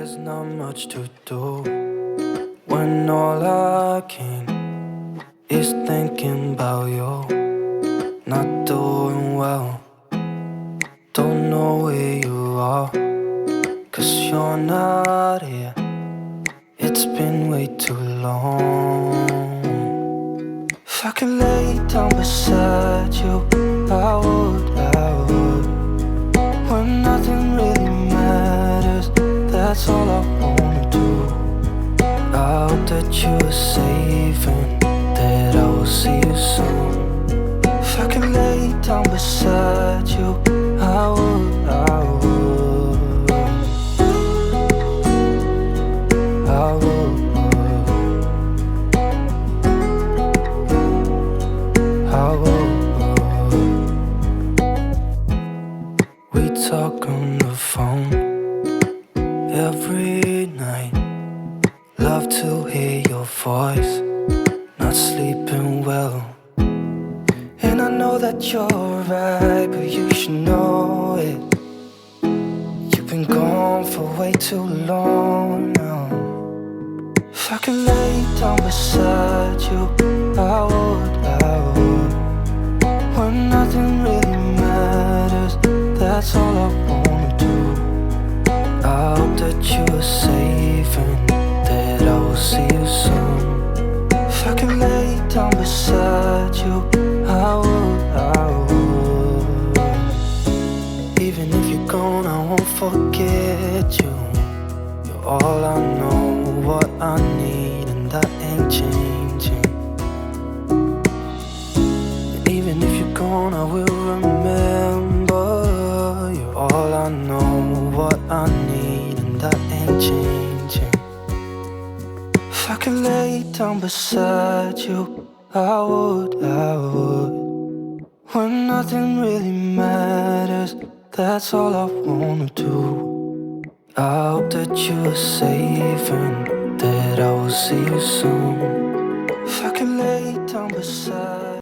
There's not much to do when all I can is thinking about you. Not doing well, don't know where you are, 'cause you're not here. It's been way too long. If I could lay down beside you, I would. When nothing really matters, that's all I wanna do. I hope that you are safe and that I will see you soon. If I could lay down beside you, I would. I would. We talk on the phone every night. Love to hear your voice. Not sleeping well, and I know that you're right, but you should know it. You've been gone for way too long now. If I could lay down beside you, I would. When nothing really matters, that's all I wanna do. I hope that you are safe and that I will see you soon. If I could lay down beside you, I would. Even if you're gone, I won't forget you. You're all I know, what I need, and that ain't changing. And even if you're gone, I will remember. You're all I know, what I need, and that ain't changing. If I could lay down beside you, I would. When nothing really matters, that's all I wanna do. I hope that you are safe and that I will see you soon. If I could lay down beside